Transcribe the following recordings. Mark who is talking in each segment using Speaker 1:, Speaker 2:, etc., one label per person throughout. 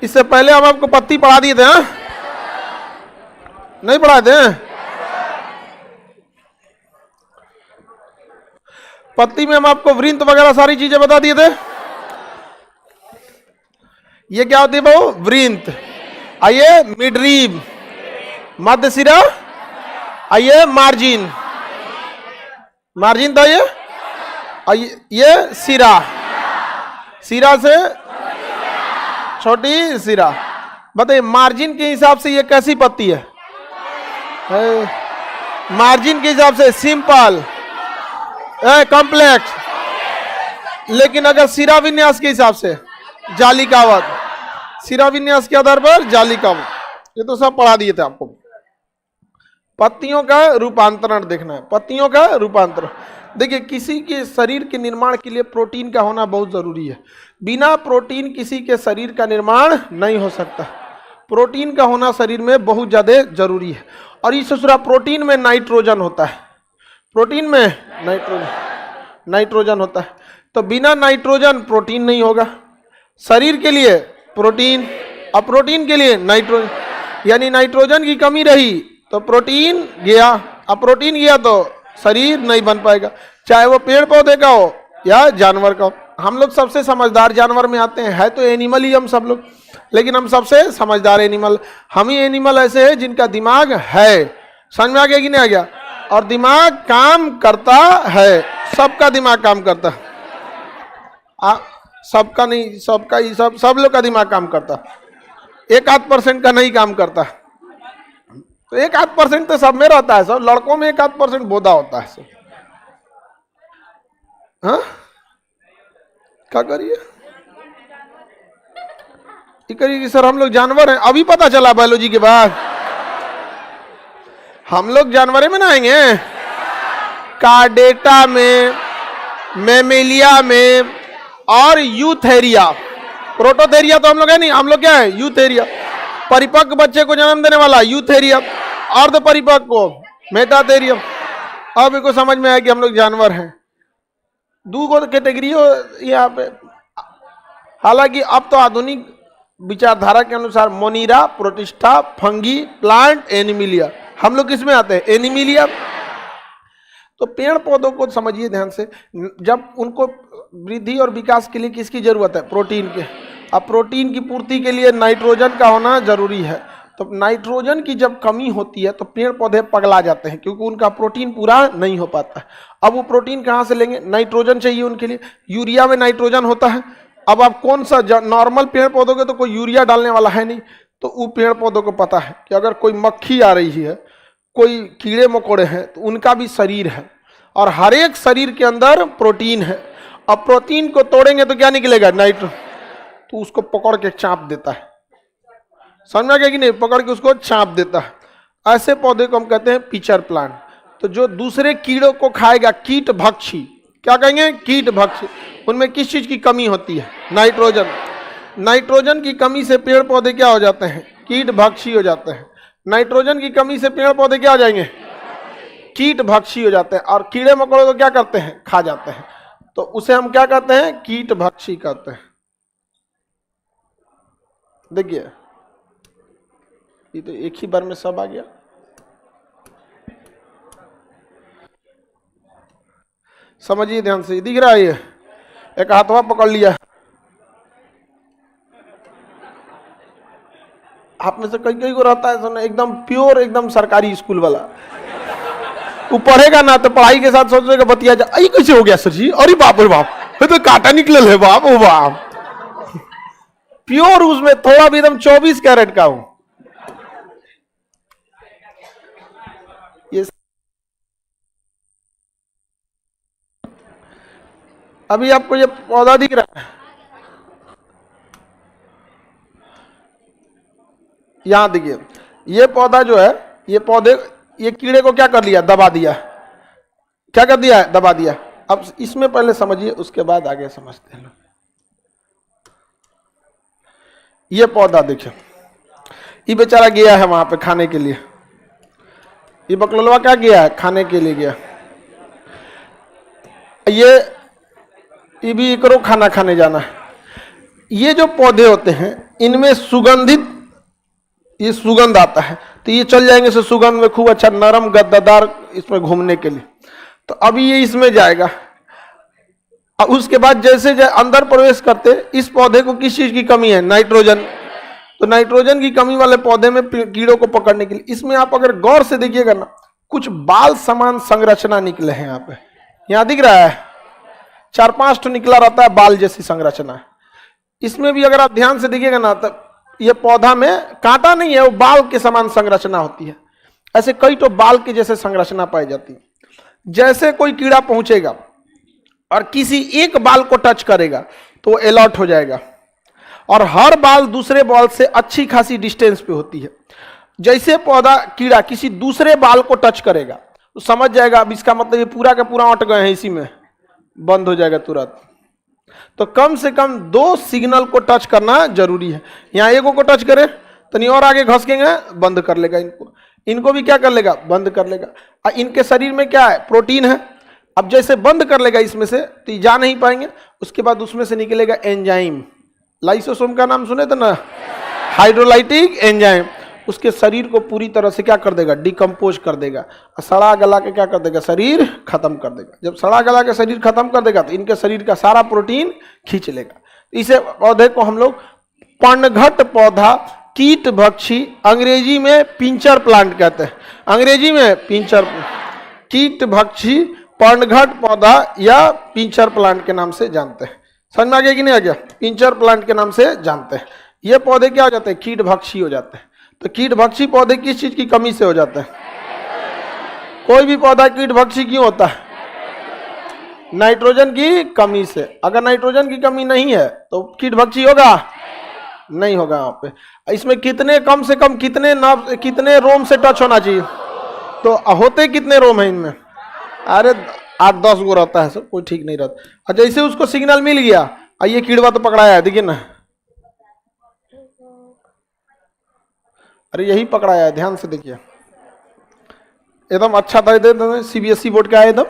Speaker 1: इससे पहले हम आपको पत्ती पढ़ा दिए थे, हाँ? नहीं पढ़ाए थे? पत्ती में हम आपको वृंत वगैरह सारी चीजें बता दिए थे। ये क्या होती है बाबू? वृंत। आइए मिडरीब, मध्य सिरा। आइए मार्जिन, मार्जिन था ये। आइए ये सिरा, सिरा से छोटी सिरा। बताइए मार्जिन के हिसाब से ये कैसी पत्ती है? मार्जिन के हिसाब से सिंपल, कॉम्प्लेक्स। लेकिन अगर सिरा विन्यास के हिसाब से जालिकावत, सिरा विन्यास के आधार पर जालिकावत। ये तो सब पढ़ा दिए थे आपको। पत्तियों का रूपांतरण देखना है, पत्तियों का रूपांतरण। देखिए किसी के शरीर के निर्माण के लिए प्रोटीन का होना बहुत जरूरी है। बिना प्रोटीन किसी के शरीर का निर्माण नहीं हो सकता। प्रोटीन का होना शरीर में बहुत ज्यादा जरूरी है। और इस दूसरा प्रोटीन में नाइट्रोजन होता है, प्रोटीन में नाइट्रोजन होता है। तो बिना नाइट्रोजन प्रोटीन नहीं होगा। शरीर के लिए प्रोटीन और प्रोटीन के लिए नाइट्रोजन, यानी नाइट्रोजन की कमी रही तो प्रोटीन गया, अब प्रोटीन गया तो शरीर नहीं बन पाएगा, चाहे वो पेड़ पौधे का हो या जानवर का हो। हम लोग सबसे समझदार जानवर में आते हैं, है तो एनिमल ही हम सब लोग, लेकिन हम सबसे समझदार एनिमल हम ही एनिमल ऐसे हैं जिनका दिमाग है। समझ में आ गया कि नहीं आ गया? और दिमाग काम करता है, सबका दिमाग काम करता है। सबका नहीं, सबका ही, सब लोग का दिमाग काम करता, 1-8% का नहीं काम करता। तो 1-8% तो सब में रहता है, सब लड़कों में 1-8% बोधा होता है सब। हाँ क्या करिए, करिए कि सर हम लोग जानवर हैं। अभी पता चला बायोलॉजी के बाद हम लोग जानवरों में ना आएंगे। कार्डेटा में, मेमेलिया में और यूथेरिया। प्रोटोथेरिया तो हम लोग है नहीं, हम लोग क्या है? यूथेरिया। परिपक्व बच्चे को जन्म देने वाला यूथेरिया, अर्ध परिपक्व को मेटाथेरियम। अब इनको समझ में आया कि हम लोग जानवर हैं। दो कैटेगरी हो यहाँ पे। हालांकि अब तो आधुनिक विचारधारा के अनुसार मोनीरा, प्रोटिस्टा, फंगी, प्लांट, एनिमिलिया। हम लोग किसमें आते हैं? एनिमिलिया। तो पेड़ पौधों को समझिए ध्यान से, जब उनको वृद्धि और विकास के लिए किसकी जरूरत है? प्रोटीन के। अब प्रोटीन की पूर्ति के लिए नाइट्रोजन का होना जरूरी है। तो नाइट्रोजन की जब कमी होती है तो पेड़ पौधे पगला जाते हैं, क्योंकि उनका प्रोटीन पूरा नहीं हो पाता है। अब वो प्रोटीन कहाँ से लेंगे? नाइट्रोजन चाहिए उनके लिए। यूरिया में नाइट्रोजन होता है। अब आप कौन सा, नॉर्मल पेड़ पौधों के तो कोई यूरिया डालने वाला है नहीं, तो वो पेड़ पौधों को पता है कि अगर कोई मक्खी आ रही है, कोई कीड़े मकोड़े हैं, तो उनका भी शरीर है और हर एक शरीर के अंदर प्रोटीन है। अब प्रोटीन को तोड़ेंगे तो क्या निकलेगा? नाइट्रोजन। तो उसको पकड़ के चाप देता है। समझ में आ गया कि नहीं? पकड़ के उसको चाप देता है। ऐसे पौधे को हम कहते हैं पिचर प्लांट। तो जो दूसरे कीड़ों को खाएगा, कीट भक्षी, क्या कहेंगे? कीट भक्षी। उनमें किस चीज की कमी होती है? नाइट्रोजन। नाइट्रोजन की कमी से पेड़ पौधे क्या हो जाते हैं? कीट भक्षी हो जाते हैं। नाइट्रोजन की कमी से पेड़ पौधे क्या हो जाएंगे? कीट भक्षी हो जाते हैं। और कीड़े मकोड़े को क्या करते हैं? खा जाते हैं। तो उसे हम क्या कहते हैं? कीट भक्षी कहते हैं। देखिए ये तो एक ही बार में सब आ गया। समझिए ध्यान से, दिख रहा है? ये एक हाथवा पकड़ लिया। आप में से कई कई को रहता है सुना, एकदम प्योर, एकदम सरकारी स्कूल वाला। वो पढ़ेगा ना तो पढ़ाई के साथ सोचेगा बतिया जा, अरे कैसे हो गया सर जी? अरे बाप रे बाप, तो कांटा निकल है बाप। ओ बाप, प्योर, उसमें थोड़ा भी एकदम 24 कैरेट का हूं। ये अभी आपको ये पौधा दिख रहा है, यहां देखिए, ये पौधा जो है, ये पौधे, ये कीड़े को क्या कर लिया? दबा दिया। क्या कर दिया है? दबा दिया। अब इसमें पहले समझिए, उसके बाद आगे समझते हैं। ये पौधा देखिए, ये बेचारा गया है वहां पे खाने के लिए। ये बकलोलवा क्या गया है? खाने के लिए गया। ये भी करो खाना खाने जाना है। ये जो पौधे होते हैं इनमें सुगंधित, ये सुगंध आता है, तो ये चल जाएंगे से सुगंध में खूब अच्छा नरम गद्दादार इसमें घूमने के लिए। तो अभी ये इसमें जाएगा, और उसके बाद जैसे अंदर प्रवेश करते, इस पौधे को किस चीज की कमी है? नाइट्रोजन। तो नाइट्रोजन की कमी वाले पौधे में कीड़ों को पकड़ने के लिए, इसमें आप अगर गौर से देखिएगा ना, कुछ बाल समान संरचना निकले हैं यहाँ पे, यहाँ दिख रहा है 4-5 तो निकला रहता है बाल जैसी संरचना है। इसमें भी अगर आप ध्यान से देखिएगा ना, तो ये पौधा में कांटा नहीं है, वो बाल के समान संरचना होती है। ऐसे कई तो बाल के जैसे संरचना पाई जाती है। जैसे कोई कीड़ा पहुंचेगा और किसी एक बाल को टच करेगा तो वो अलर्ट हो जाएगा, और हर बाल दूसरे बाल से अच्छी खासी डिस्टेंस पे होती है। जैसे पौधा कीड़ा किसी दूसरे बाल को टच करेगा तो समझ जाएगा अब इसका मतलब ये पूरा का पूरा अट गए हैं, इसी में बंद हो जाएगा तुरंत। तो कम से कम 2 सिग्नल को टच करना जरूरी है। यहाँ एगो को टच करे तो नहीं और आगे घसकेंगे, बंद कर लेगा इनको, इनको भी क्या कर लेगा? बंद कर लेगा। और इनके शरीर में क्या है? प्रोटीन है। अब जैसे बंद कर लेगा इसमें से तो ये जा नहीं पाएंगे, उसके बाद उसमें से निकलेगा एंजाइम। लाइसोसोम का नाम सुने थे ना, हाइड्रोलाइटिक एंजाइम। उसके शरीर को पूरी तरह से क्या कर देगा? डिकम्पोज कर देगा, और सड़ा गला के क्या कर देगा? शरीर खत्म कर देगा। जब सड़ा गला के शरीर खत्म कर देगा तो इनके शरीर का सारा प्रोटीन खींच लेगा। इसे पौधे को हम लोग पर्णघट पौधा, कीट भक्षी, अंग्रेजी में पिंचर प्लांट कहते हैं, अंग्रेजी में पिंचर, कीट भक्षी पर्णघट पौधा या पिंचर प्लांट के नाम से जानते हैं। समझ में आ गया कि नहीं आ गया? पिंचर प्लांट के नाम से जानते हैं। ये पौधे क्या हो जाते हैं? कीट भक्षी हो जाते हैं। तो कीट भक्षी पौधे किस चीज की कमी से हो जाते हैं? कोई भी पौधा कीट भक्षी क्यों होता है? नाइट्रोजन की कमी से। अगर नाइट्रोजन की कमी नहीं है तो कीट भक्षी होगा? नहीं होगा। यहाँ पे इसमें कितने, कम से कम कितने नर्व, कितने रोम से टच होना चाहिए? तो होते कितने रोम है इनमें? अरे 8-10 गो रहता है, सब कोई ठीक नहीं रहता। और जैसे उसको सिग्नल मिल गया, ये कीड़वा तो पकड़ाया है, देखिए ना, अरे यही पकड़ाया है, ध्यान से देखिए, एकदम अच्छा था। एकदम सीबीएसई बोर्ड का है, एकदम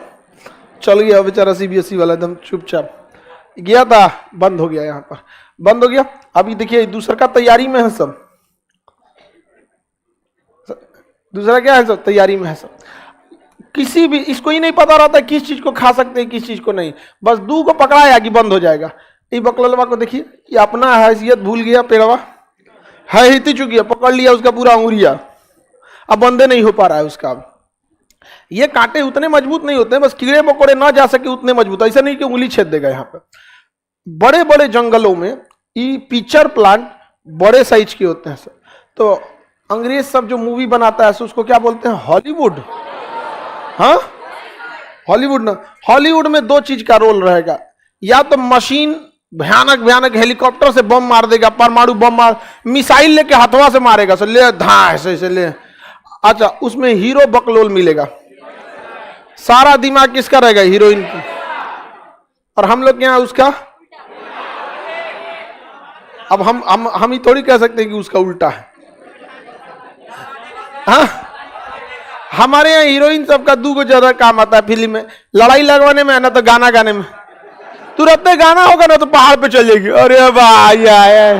Speaker 1: चल गया बेचारा सीबीएसई वाला, एकदम चुपचाप गया था, बंद हो गया, यहाँ पर बंद हो गया। अभी देखिए दूसरा का तैयारी में है सब, दूसरा क्या है? सब तैयारी में है सब। किसी भी, इसको ही नहीं पता रहता किस चीज को खा सकते हैं किस चीज को नहीं, बस 2 को पकड़ाया कि बंद हो जाएगा। ये बकलवा को देखिए, ये अपना हैसियत भूल गया, पेड़वा है ही चुकी है, पकड़ लिया उसका पूरा अंगुरिया, अब बंदे नहीं हो पा रहा है उसका। ये कांटे उतने मजबूत नहीं होते, बस कीड़े मकोड़े ना जा सके उतने मजबूत, ऐसा नहीं कि उंगली छेद देगा। यहाँ पे बड़े बड़े जंगलों में ये पिचर प्लांट बड़े साइज के होते हैं सर। तो अंग्रेज सब जो मूवी बनाता है उसको क्या बोलते हैं? हॉलीवुड। हाँ, हॉलीवुड ना, हॉलीवुड में 2 चीज का रोल रहेगा, या तो मशीन भयानक भयानक हेलीकॉप्टर से बम मार देगा, परमाणु बम मार, मिसाइल लेके हथवा से मारेगा, सर ले धा ऐसे ले। अच्छा, उसमें हीरो बकलोल मिलेगा, सारा दिमाग किसका रहेगा? हीरोइन की। और हम लोग यहाँ उसका, अब हम ही थोड़ी कह सकते हैं कि उसका उल्टा है। हाँ, हमारे यहाँ हीरोइन सबका 2 को ज्यादा काम आता है फिल्म में, लड़ाई लगवाने में, ना तो गाना गाने में। तुरंत गाना होगा ना तो पहाड़ पे चल जाएगी, अरे भाई आए,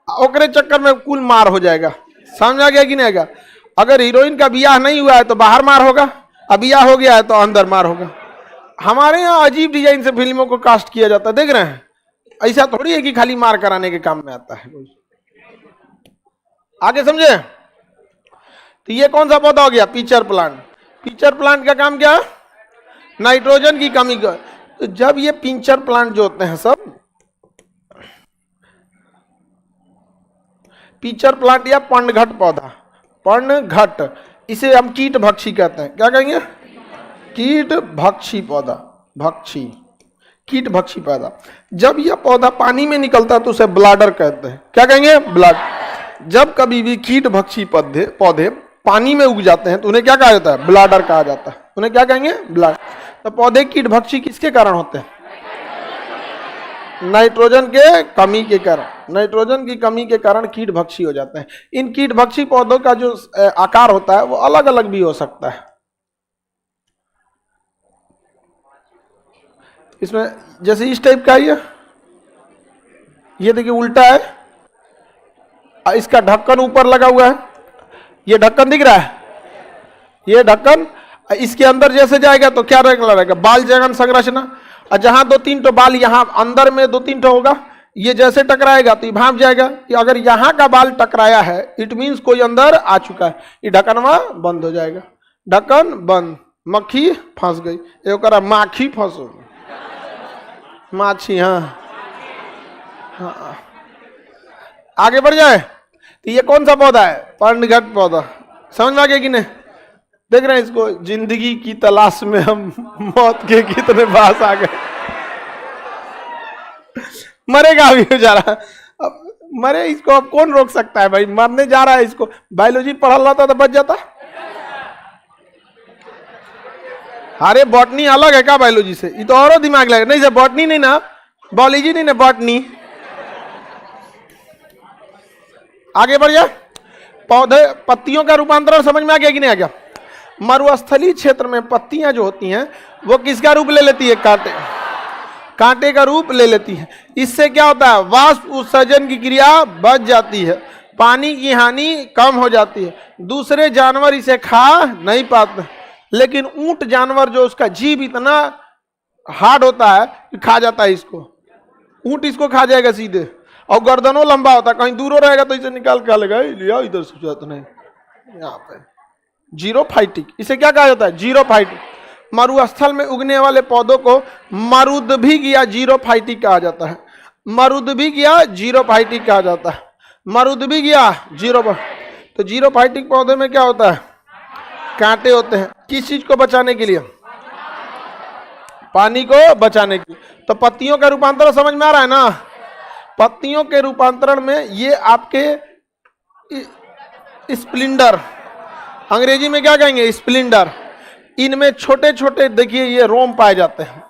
Speaker 1: ओकरे चक्कर में कुल मार हो जाएगा। समझ आ गया कि नहीं आएगा? अगर हीरोइन का बियाह नहीं हुआ है तो बाहर मार होगा, अब बियाह हो गया है तो अंदर मार होगा। हमारे यहाँ अजीब डिजाइन से फिल्मों को कास्ट किया जाता है, देख रहे हैं? ऐसा थोड़ी है कि खाली मार कराने के काम में आता है। आगे समझे? तो ये कौन सा पौधा हो गया? Pitcher plant. पिचर प्लांट का काम क्या है? नाइट्रोजन की कमी का। तो जब ये पिंचर प्लांट जो होते हैं सब, पिचर प्लांट या पर्णघट पौधा, पर्णघट, इसे हम कीट भक्षी कहते हैं। क्या कहेंगे? कीट भक्षी पौधा, भक्षी, कीट भक्षी पौधा। जब यह पौधा पानी में निकलता है तो उसे ब्लाडर कहते हैं। क्या कहेंगे? ब्लाड। जब कभी भी कीट भक्षी पौधे पानी में उग जाते हैं तो उन्हें क्या कहा जाता है? ब्लाडर कहा जाता है। उन्हें क्या कहेंगे? ब्लाड। तो पौधे कीट भक्षी किसके कारण होते हैं? नाइट्रोजन के कमी के कारण। नाइट्रोजन की कमी के कारण कीट भक्षी हो जाते हैं। इन कीट भक्षी पौधों का जो आकार होता है वो अलग अलग भी हो सकता है। इसमें जैसे इस टाइप का है ये देखिए उल्टा है, इसका ढक्कन ऊपर लगा हुआ है, ये ढक्कन दिख रहा है, ये ढक्कन इसके अंदर जैसे जाएगा तो क्या रहेगा, बाल जगन संरचना, और जहां 2-3 तो बाल यहां अंदर में 2-3 तो होगा, ये जैसे टकराएगा तो ये भाप जाएगा कि अगर यहां का बाल टकराया है इट मीन्स कोई अंदर आ चुका है, ये ढक्कनवा बंद हो जाएगा, ढक्कन बंद, मक्खी फंस गई, ये करा माखी फंस माछी। हाँ हाँ, आगे बढ़ जाए तो ये कौन सा पौधा है, पर्णघट पौधा, समझ में आ गया कि नहीं? देख रहे हैं इसको, जिंदगी की तलाश में हम मौत के कितने पास आ गए, मरेगा अभी बेचारा, अब मरे, इसको अब कौन रोक सकता है भाई, मरने जा रहा है, इसको बायोलॉजी पढ़ा रहता तो बच जाता। अरे बॉटनी अलग है क्या बायोलॉजी से, ये तो और दिमाग लगे, नहीं सर बॉटनी नहीं ना, बायोलॉजी नहीं ना, बॉटनी। आगे बढ़ जाए, पौधे पत्तियों का रूपांतरण समझ में आ गया कि नहीं आ गया? मरुस्थलीय क्षेत्र में पत्तियां जो होती हैं वो किसका रूप ले लेती है, कांटे का रूप ले लेती है। इससे क्या होता है, वाष्प उत्सर्जन की क्रिया बच जाती है, पानी की हानि कम हो जाती है, दूसरे जानवर इसे खा नहीं पाते, लेकिन ऊंट जानवर जो उसका जीभ इतना हार्ड होता है कि खा जाता है इसको, ऊंट इसको खा जाएगा सीधे, और गर्दनों लंबा होता है, कहीं दूर रहेगा तो इसे निकाल के लेगा, लिया इधर से जाता नहीं, यहाँ पे जीरोफाइटिक, इसे क्या कहा जाता है, जीरोफाइटिक। मरुस्थल में उगने वाले पौधों को मरुद्भिक या जीरोफाइटिक कहा जाता है, मरुद्भिक या जीरोफाइटिक कहा जाता है, मरुद्भिक या तो जीरोफाइटिक पौधे में क्या होता है, कांटे होते हैं, किस चीज को बचाने के लिए, पानी को बचाने के लिए। तो पत्तियों का रूपांतरण समझ में आ रहा है ना, पत्तियों के रूपांतरण में ये आपके स्प्लिंडर, अंग्रेजी में क्या कहेंगे, स्प्लिंडर, इनमें छोटे छोटे देखिए ये रोम पाए जाते हैं,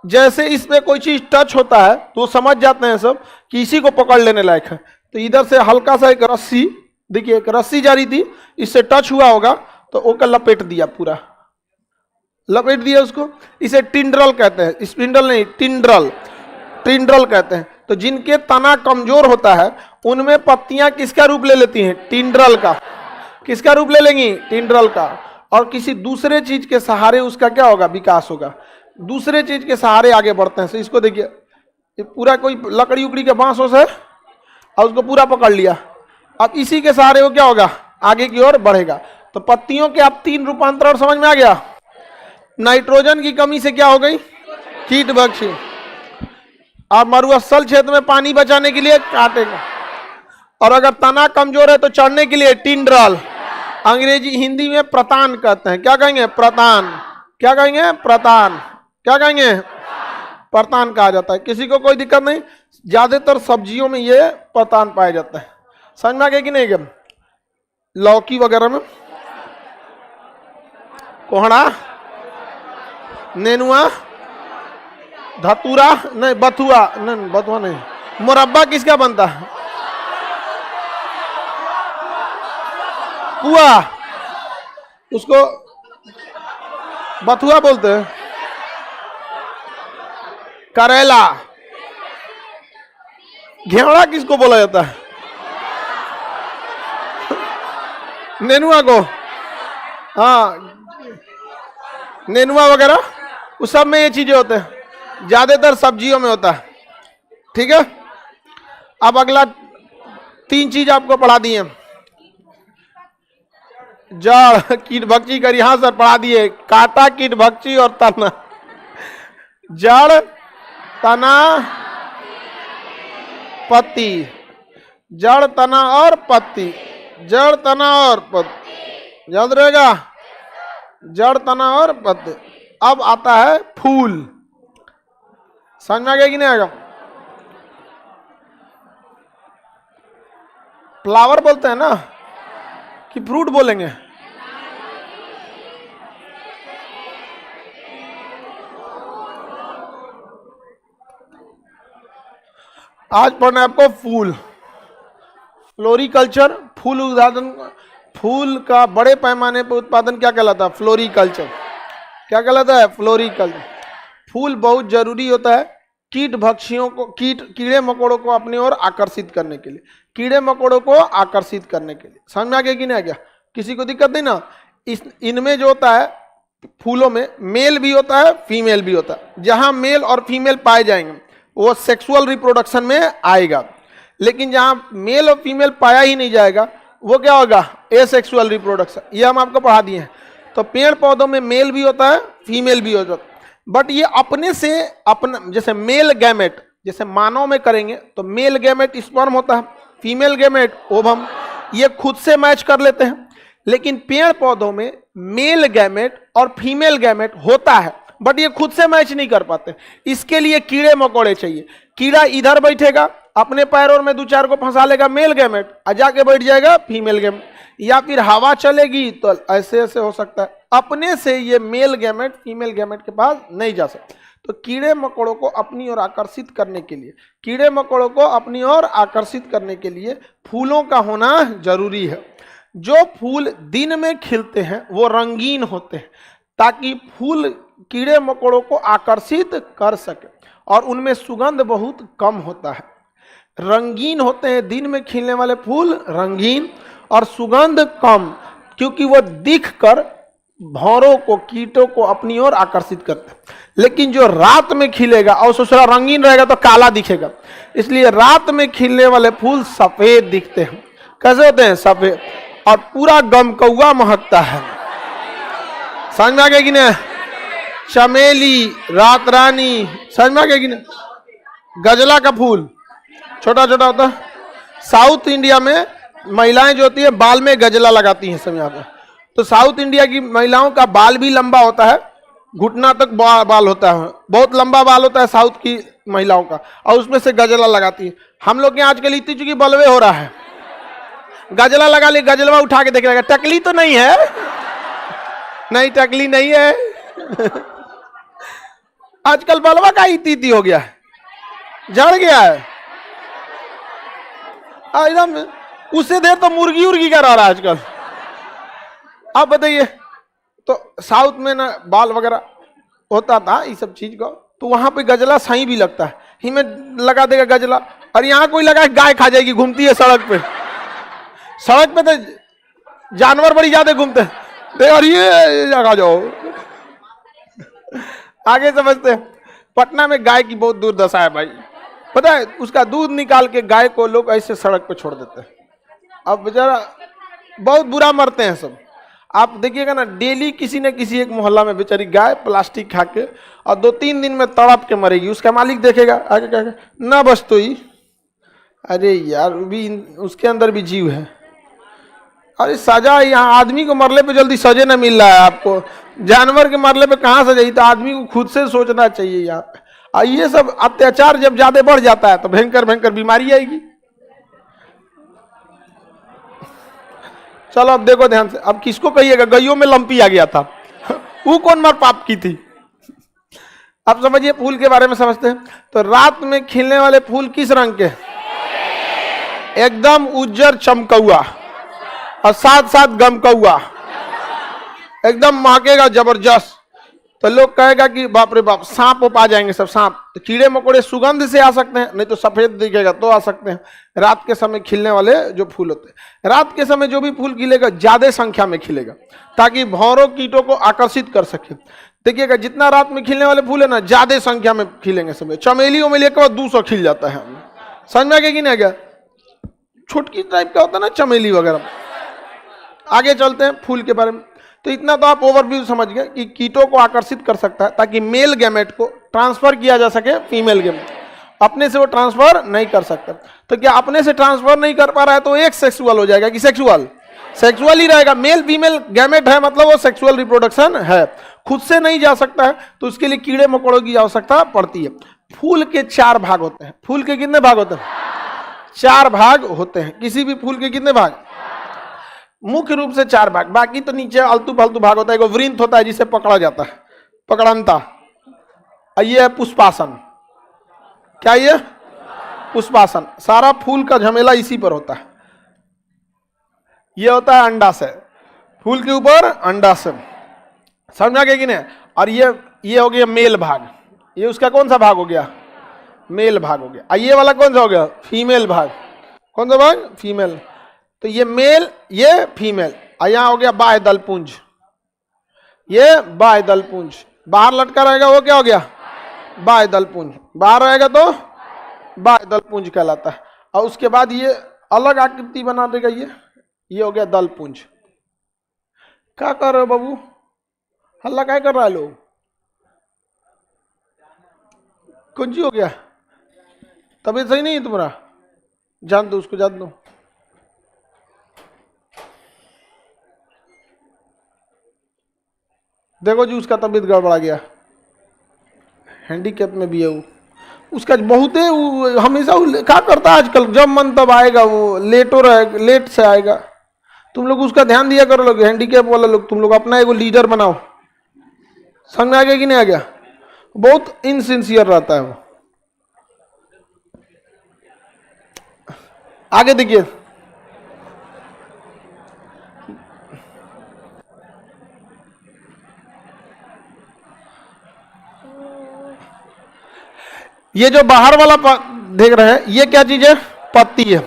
Speaker 1: जैसे इसमें कोई चीज टच होता है तो समझ जाते हैं सब कि इसी को पकड़ लेने लायक है, तो इधर से हल्का सा एक रस्सी, देखिए एक रस्सी जा रही थी, इससे टच हुआ होगा तो ओकर लपेट दिया, पूरा लपेट दिया उसको, इसे टिंड्रल कहते हैं, स्पिंडल नहीं, टिंड्रल, टिंड्रल कहते हैं। तो जिनके तना कमजोर होता है उनमें पत्तियां किसका रूप ले लेती हैं, टिंड्रल का, किसका रूप ले लेंगी, टिंड्रल का, और किसी दूसरे चीज के सहारे उसका क्या होगा, विकास होगा, दूसरे चीज के सहारे आगे बढ़ते हैं। तो इसको देखिए पूरा कोई लकड़ी उकड़ी के बांसों से और उसको पूरा पकड़ लिया, अब इसी के सहारे वो क्या होगा, आगे की ओर बढ़ेगा। तो पत्तियों के अब 3 रूपांतरण समझ में आ गया, नाइट्रोजन की कमी से क्या हो गई, कीट भक्षी, और मरुस्थल क्षेत्र में पानी बचाने के लिए काटेगा, और अगर तना कमजोर है तो चढ़ने के लिए टिंड्रल, अंग्रेजी हिंदी में प्रतान कहते हैं, क्या कहेंगे, प्रतान, क्या कहेंगे, प्रतान, क्या कहेंगे, प्रतान कहा जाता है। किसी को कोई दिक्कत नहीं, ज्यादातर सब्जियों में ये प्रतान पाया जाता है, समझ में आ गया कि नहीं, लौकी वगैरह में, कोहड़ा, नेनुआ, धतूरा नहीं, बथुआ नहीं, बथुआ नहीं, मुरब्बा किसका बनता है, पुआ, उसको बथुआ बोलते हैं, करेला, घेवड़ा किसको बोला जाता है, नेनुआ को, हाँ नेनुआ वगैरह, उस सब में ये चीजें होते हैं, ज्यादातर सब्जियों में होता है, ठीक है। अब अगला 3 चीज आपको पढ़ा दिए, जड़, कीट भक्षी करी, हाँ सर पढ़ा दिए, कांटा, कीट भक्षी और तना, जड़, तना, पत्ती, जड़, तना और पत्ती, जड़, तना और पत्ती, याद रहेगा, जड़, तना और पत्ती। अब आता है फूल, समझ में आ गया कि नहीं आएगा, फ्लावर बोलते हैं ना कि फ्रूट बोलेंगे, आज पढ़ना है आपको फूल, फ्लोरिकल्चर, फूल उत्पादन, फूल का बड़े पैमाने पर उत्पादन क्या कहलाता है, फ्लोरिकल्चर, क्या कहलाता है, फ्लोरिकल्चर। फूल बहुत जरूरी होता है कीट भक्षियों को, कीड़े मकोड़ों को अपनी ओर आकर्षित करने के लिए, कीड़े मकोड़ों को आकर्षित करने के लिए। समझ में आ गया कि नहीं आ गया? किसी को दिक्कत नहीं ना? इनमें जो होता है फूलों में मेल भी होता है फीमेल भी होता है। जहां मेल और फीमेल पाए जाएंगे वो सेक्सुअल रिप्रोडक्शन में आएगा, लेकिन जहां मेल और फीमेल पाया ही नहीं जाएगा वो क्या होगा? Asexual reproduction. ये हम आपको पढ़ा दिए हैं। तो पेड़ पौधों में मेल भी होता है फीमेल भी होता है, बट ये अपने से अपना, जैसे मेल गैमेट जैसे मानव में करेंगे तो मेल गैमेट स्पर्म होता है, फीमेल गैमेट ओवम, ये खुद से मैच कर लेते हैं। लेकिन पेड़ पौधों में मेल गैमेट और फीमेल गैमेट होता है बट ये खुद से मैच नहीं कर पाते। इसके लिए कीड़े मकोड़े चाहिए। कीड़ा इधर बैठेगा अपने पैरों में 2-4 को फंसा लेगा मेल गैमेट, आ जाके बैठ जाएगा फीमेल गैमेट, या फिर हवा चलेगी तो ऐसे ऐसे हो सकता है। अपने से ये मेल गैमेट फीमेल गैमेट के पास नहीं जा सकता। तो कीड़े मकोड़ों को अपनी ओर आकर्षित करने के लिए, कीड़े मकोड़ों को अपनी ओर आकर्षित करने के लिए फूलों का होना जरूरी है। जो फूल दिन में खिलते हैं वो रंगीन होते हैं ताकि फूल कीड़े मकोड़ों को आकर्षित कर सके, और उनमें सुगंध बहुत कम होता है। रंगीन होते हैं दिन में खिलने वाले फूल, रंगीन और सुगंध कम, क्योंकि वो दिखकर भौरों को, कीटों को अपनी ओर आकर्षित करते हैं। लेकिन जो रात में खिलेगा और ससुरा रंगीन रहेगा तो काला दिखेगा, इसलिए रात में खिलने वाले फूल सफेद दिखते हैं। कैसे होते हैं? सफेद, और पूरा गमकौआ महकता है। समझ में आ गया कि नहीं? चमेली, रात रानी, समझ में आ गया कि नहीं? गजला का फूल छोटा छोटा होता है। साउथ इंडिया में महिलाएं जो होती है बाल में गजला लगाती हैं, समझ में? तो साउथ इंडिया की महिलाओं का बाल भी लंबा होता है, घुटना तक बाल होता है, बहुत लंबा बाल होता है साउथ की महिलाओं का, और उसमें से गजला लगाती है। हम लोग के आजकल इतनी चूंकि बलवे हो रहा है, गजला लगा ले, गजलवा उठा के देख लेगा, टकली तो नहीं है, नहीं टकली नहीं है। आजकल बलवा का इती हो गया है, जड़ गया है एकदम। उससे देर तो मुर्गी उर्गी का रह रहा है आजकल। आप बताइए, तो साउथ में ना बाल वगैरह होता था इस सब चीज का, तो वहां पे गजला सही भी लगता है, ही में लगा देगा गजला। और यहाँ कोई लगा गाय खा जाएगी, घूमती है सड़क पे, सड़क पे तो जानवर बड़ी ज्यादा घूमते हैं। और ये जगह जाओ आगे समझते हैं। पटना में गाय की बहुत दुर्दशा है भाई, पता है? उसका दूध निकाल के गाय को लोग ऐसे सड़क पे छोड़ देते हैं। अब बेचारा बहुत बुरा मरते हैं सब। आप देखिएगा ना, डेली किसी न किसी एक मोहल्ला में बेचारी गाय प्लास्टिक खा के और 2-3 दिन में तड़प के मरेगी। उसका मालिक देखेगा आगे कहेगा ना बस तो ही, अरे यार भी उसके अंदर भी जीव है। अरे सजा यहाँ आदमी को मरले पे जल्दी सजे ना मिल रहा है आपको, जानवर के मरले पे कहाँ सजा? तो आदमी को खुद से सोचना चाहिए यहाँ पे। और ये सब अत्याचार जब ज्यादा बढ़ जाता है तो भयंकर भयंकर बीमारी आएगी। चलो अब देखो ध्यान से, अब किसको कहिएगा गइयों में लंपी आ गया था वो कौन मार पाप की थी? अब समझिए फूल के बारे में समझते हैं। तो रात में खिलने वाले फूल किस रंग के? एकदम उज्जर चमकौआ, और साथ साथ गमकौआ, एकदम महकेगा जबरदस्त। तो लोग कहेगा कि बाप रे बाप सांप आ जाएंगे सब, सांप। तो कीड़े मकोड़े सुगंध से आ सकते हैं, नहीं तो सफेद दिखेगा तो आ सकते हैं। रात के समय खिलने वाले जो फूल होते हैं, रात के समय जो भी फूल खिलेगा ज्यादा संख्या में खिलेगा ताकि भौरों कीटों को आकर्षित कर सके। देखिएगा जितना रात में खिलने वाले फूल है ना, ज्यादा संख्या में खिलेंगे समय। चमेली उमेली के बाद 200 खिल जाता है। समझ में आ गया कि नहीं आ गया? छुटकी टाइप का होता है ना चमेली वगैरह। आगे चलते हैं फूल के बारे में। तो इतना तो आप ओवरव्यू समझ गए कि कीटों को आकर्षित कर सकता है ताकि मेल गैमेट को ट्रांसफर किया जा सके फीमेल गैमेट। अपने से वो ट्रांसफर नहीं कर सकता। तो क्या अपने से ट्रांसफर नहीं कर पा रहा है तो एक सेक्सुअल हो जाएगा कि सेक्सुअल? सेक्सुअल ही रहेगा। मेल फीमेल गैमेट है मतलब वो सेक्सुअल रिप्रोडक्शन है। खुद से नहीं जा सकता है तो उसके लिए कीड़े मकोड़ों की आवश्यकता पड़ती है। फूल के 4 भाग होते हैं। फूल के कितने भाग होते हैं? 4 भाग होते हैं। किसी भी फूल के कितने भाग? मुख्य रूप से 4 भाग, बाकी तो नीचे आलतू फालतू भाग होता है। एक वृंत होता है जिसे पकड़ा जाता है, पकड़नता। ये है पुष्पासन। क्या ये? पुष्पासन। सारा फूल का झमेला इसी पर होता है। ये होता है अंडाशय, फूल के ऊपर अंडाशय। समझा गया कि नहीं? और ये हो गया मेल भाग। ये उसका कौन सा भाग हो गया? मेल भाग हो गया। और ये वाला कौन सा हो गया? फीमेल भाग। कौन सा भाग? फीमेल। तो ये मेल, ये फीमेल। और यहां हो गया बाह्य दलपुंज, ये बाह्य दलपुंज। बाहर लटका रहेगा वो क्या हो गया? बाह्य दलपुंज। बाहर रहेगा तो बाह्य दलपुंज कहलाता है। और उसके बाद ये अलग आकृति बना देगा, ये हो गया दलपुंज। क्या कर रहे हो बाबू? हल्ला क्या कर रहा है लोग? कुंजी हो गया? तबीयत सही नहीं है तुम्हारा? जान दो उसको, जान दो। देखो जी, उसका तबीयत गड़बड़ा गया, हैंडीकैप में भी है वो। उसका बहुत है, हमेशा क्या करता है आजकल, जब मन तब आएगा वो, लेटो रहे, लेट से आएगा। तुम लोग उसका ध्यान दिया करो लोग, हैंडीकैप वाला लोग, तुम लोग अपना एगो लीडर बनाओ। समझ में आ गया कि नहीं आ गया? बहुत इनसिंसियर रहता है वो। आगे देखिए, ये जो बाहर वाला देख रहे हैं, ये क्या चीज है? पत्ती है,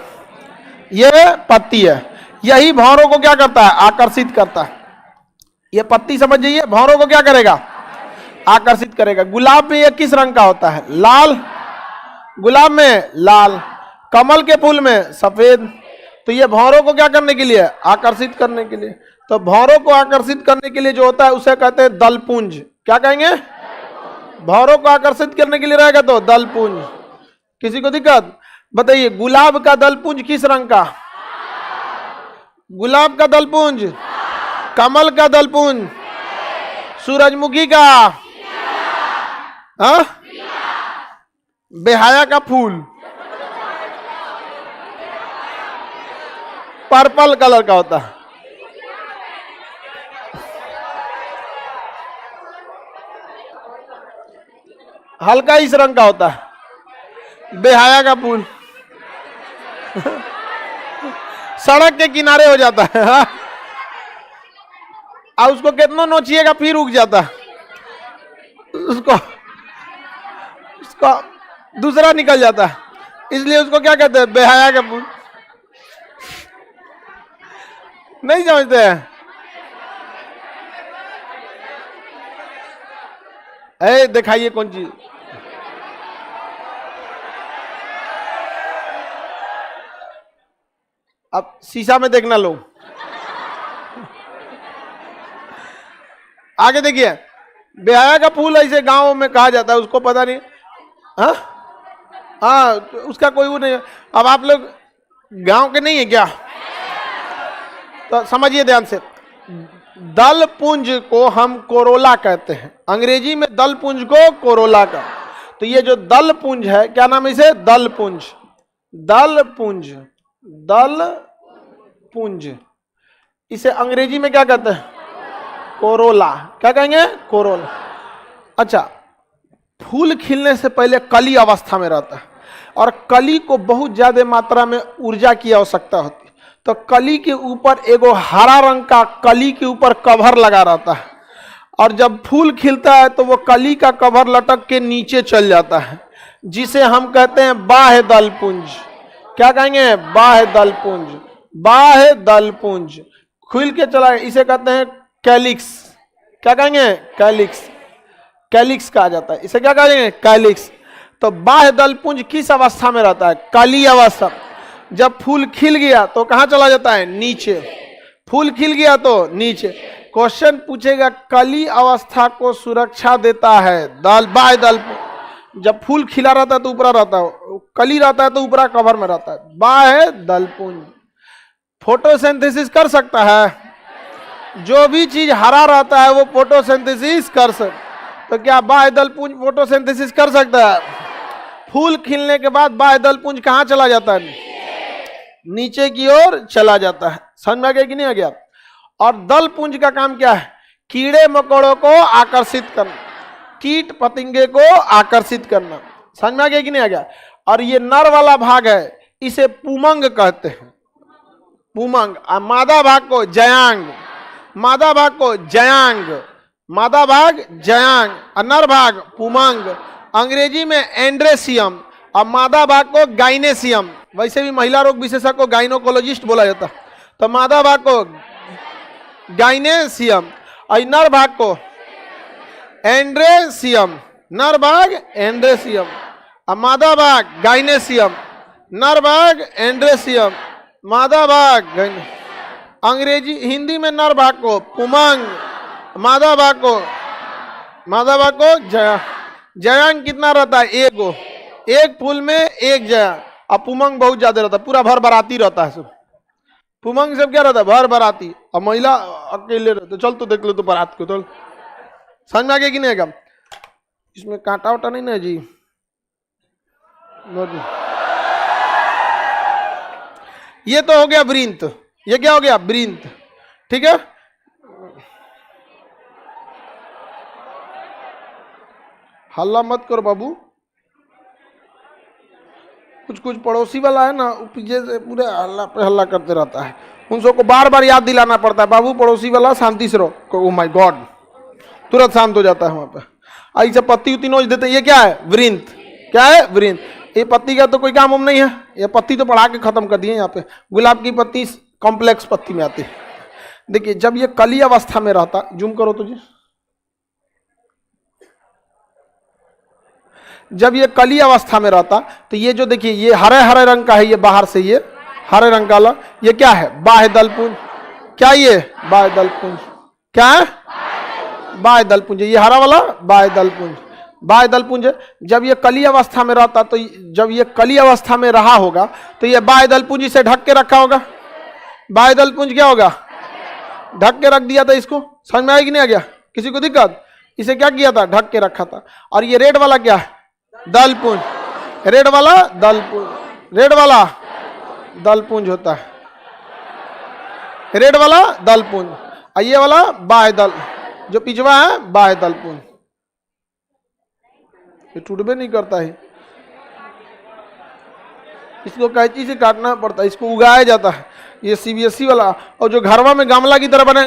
Speaker 1: ये पत्ती है। यही भौरों को क्या करता है? आकर्षित करता है। ये पत्ती समझ जाइए, भौरों को क्या करेगा? आकर्षित करेगा। गुलाब में ये किस रंग का होता है? लाल। गुलाब में लाल, कमल के फूल में सफेद। तो ये भौरों को क्या करने के लिए? आकर्षित करने के लिए। तो भौरों को आकर्षित करने के लिए जो होता है उसे कहते हैं दलपुंज। क्या कहेंगे? भौरों को आकर्षित करने के लिए रहेगा तो दलपुंज। किसी को दिक्कत? बताइए, गुलाब का दलपुंज किस रंग का? गुलाब का दलपुंज, कमल का दलपुंज, सूरजमुखी का, हाँ, बेहाया का फूल पर्पल कलर का होता है। हल्का इस रंग का होता है। बेहाया का फूल सड़क के किनारे हो जाता है, और उसको कितना नोचिएगा फिर उग जाता है। उसको दूसरा निकल जाता है, इसलिए उसको क्या कहते हैं? बेहाया का फूल। नहीं समझते हैं? दिखाइए कौन चीज। अब शीशा में देखना लो। आगे देखिए, बेहाया का फूल ऐसे गांव में कहा जाता है, उसको पता नहीं। हाँ हाँ, उसका कोई वो नहीं। अब आप लोग गांव के नहीं है क्या? तो समझिए ध्यान से, दलपुंज को हम कोरोला कहते हैं। अंग्रेजी में दलपुंज को कोरोला का। तो ये जो दलपुंज है, क्या नाम है इसे? दलपुंज। दलपुंज, दलपुंज, इसे अंग्रेजी में क्या कहते हैं? कोरोला। क्या कहेंगे? कोरोला। अच्छा, फूल खिलने से पहले कली अवस्था में रहता है, और कली को बहुत ज्यादा मात्रा में ऊर्जा की आवश्यकता होती है। तो कली के ऊपर एगो हरा रंग का कली के ऊपर कवर लगा रहता है, और जब फूल खिलता है तो वो कली का कवर लटक के नीचे चल जाता है, जिसे हम कहते हैं बाह्य दलपुंज। क्या कहेंगे? बाह्य दलपुंज। बाह्य दलपुंज खुल के चला, इसे कहते हैं कैलिक्स। क्या कहेंगे? कैलिक्स। कैलिक्स कहा जाता है इसे। क्या कहेंगे? कैलिक्स। तो बाह्य दलपुंज किस अवस्था में रहता है? कली अवस्था। जब फूल खिल गया तो कहां चला जाता है? नीचे। फूल खिल गया तो नीचे। क्वेश्चन पूछेगा, कली अवस्था को सुरक्षा देता है बाह्य दलपुंज। जब फूल खिला रहता है तो ऊपरा रहता है, कली रहता है तो ऊपरा कवर में रहता है। बाह्य दलपुंज फोटोसिंथेसिस कर सकता है। जो भी चीज हरा रहता है वो फोटोसिंथेसिस कर सकता। तो क्या बाह्य दलपुंज फोटोसिंथेसिस कर सकता है? फूल खिलने के बाद बाह्य दलपुंज कहां चला जाता है? नीचे की ओर चला जाता है। समझ में आ गया कि नहीं आ गया? और दलपुंज का काम क्या है? कीड़े मकोड़ों को आकर्षित करना, कीट पतंगे को आकर्षित करना। समझ में आ गया कि नहीं आ गया? और ये नर वाला भाग है, इसे पुमंग कहते हैं। पुमंग। मादा भाग को जयांग, मादा भाग को जयांग, मादा भाग जयांग, नर भाग पुमंग। अंग्रेजी में एंड्रेसियम, और मादा भाग को गाइनेसियम। वैसे भी महिला रोग विशेषज्ञ को गाइनोकोलॉजिस्ट बोला जाता है। तो मादा भाग को गाइनेसियम और नर भाग को एंड्रेसियम, नर भाग एंड्रेसियम और मादा भाग गाइनेसियम, नर भाग एंड्रेसियम, मादा भाग अंग्रेजी हिंदी में नर भाग को पुमंग, मादा भाग को जयांग कितना रहता है? एक गो, एक फूल में एक जया, और पुमंग बहुत ज्यादा रहता है, पूरा भर बराती रहता है सब। पुमंग सब क्या रहता है? भर बराती, और महिला अकेले रहते। चल तो देख लो तो बारात को, तो समझ में आ गया कि नहीं आएगा? इसमें कांटा वाटा नहीं ना जी? ये तो हो गया वृंत। ये क्या हो गया? वृंत। ठीक है, हल्ला मत करो बाबू। कुछ कुछ पड़ोसी वाला है ना, पीछे से पूरे हल्ला पे हल्ला करते रहता है। उन सबको बार बार याद दिलाना पड़ता है, बाबू पड़ोसी वाला शांति से रहो। ओ माय गॉड, तुरंत शांत हो जाता है वहां पे। ऐसे पत्ती उत्ती नोच देते। ये क्या है? वृंत। क्या है? वृंत। ये पत्ती का तो कोई काम हम नहीं है, ये पत्ती तो पढ़ा के खत्म कर दिए। यहाँ पे गुलाब की पत्ती कॉम्प्लेक्स पत्ती में आती है। देखिए जब ये कली अवस्था में रहता, जूम करो तो जी, जब ये कली अवस्था में रहता तो ये जो देखिए ये हरे हरे रंग का है, ये बाहर से ये हरे रंग का, ये क्या है? बाह्य दलपुंज। क्या ये? बाह्य दलपुंज। क्या है? बाह्य दलपुंज। ये हरा वाला बाह्य दलपुंज, बाह्य दलपुंज। जब ये कली अवस्था में रहता, तो जब ये कली अवस्था में रहा होगा तो ये बाह्य दलपुंज इसे ढक के रखा होगा। बाह्य दलपुंज क्या होगा? ढक के रख दिया था इसको। समझ में आया कि नहीं आ गया? किसी को दिक्कत? इसे क्या किया था? ढक के रखा था। और ये रेड वाला क्या है? दलपुंज। रेड वाला दलपुंज, रेड वाला दलपुंज होता है, रेड वाला दलपुंज। और ये वाला बाह्य दल, जो पिछवा है बाह्य दलपुंज। ये टूटबे नहीं करता है, इसको कैंची से काटना पड़ता है, इसको उगाया जाता है। ये सीबीएसई वाला, और जो घरवा में गमला की तरह बने,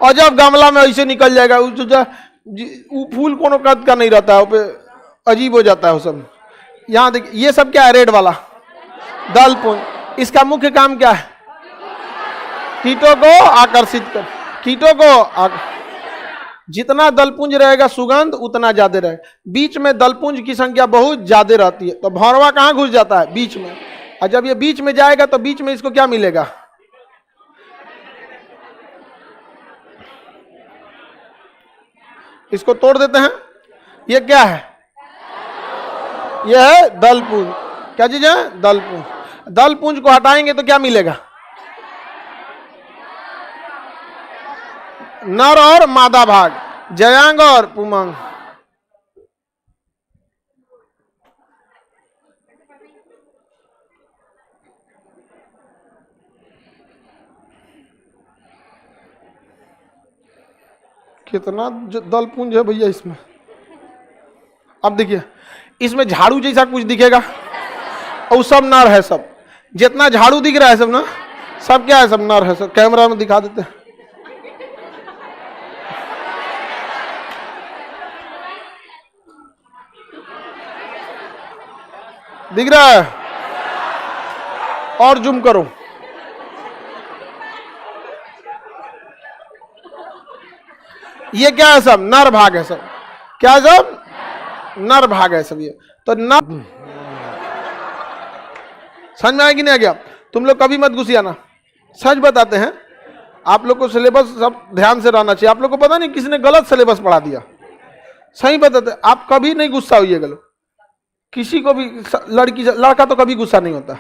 Speaker 1: और जब गमला में ऐसे निकल जाएगा, वो फूल कोनो कद का नहीं रहता है, वो अजीब हो जाता है वो सब। यहाँ देखिए ये सब क्या है? रेड वाला दलपुंज। इसका मुख्य काम क्या है? कीटों को आकर्षित कर, कीटों को जितना दलपुंज रहेगा सुगंध उतना ज्यादा रहेगा। बीच में दलपुंज की संख्या बहुत ज्यादा रहती है, तो भौरवा कहाँ घुस जाता है? बीच में। और जब ये बीच में जाएगा तो बीच में इसको क्या मिलेगा? इसको तोड़ देते हैं। ये क्या है? यह है दलपुंज। क्या चीज है? दलपुंज। दलपुंज को हटाएंगे तो क्या मिलेगा? नर और मादा भाग, जयांग और पुमंग। कितना दलपुंज है भैया इसमें। अब देखिए इसमें झाड़ू जैसा कुछ दिखेगा, और सब नर है। सब जितना झाड़ू दिख रहा है सब ना, सब क्या है? सब नर है। सब कैमरा में दिखा देते हैं। दिख रहा है? और जूम करो। ये क्या है? सब नर भाग है। सब क्या है? सब नर भाग है सब। ये तो नर, समझ में आया कि नहीं आ गया? तुम लोग कभी मत घुसियाना, सच बताते हैं। आप लोग को सिलेबस सब ध्यान से रहना चाहिए। आप लोग को पता नहीं किसने गलत सिलेबस पढ़ा दिया। सही बताते, आप कभी नहीं गुस्सा होइएगा लोग, किसी को भी। लड़का तो कभी गुस्सा नहीं होता।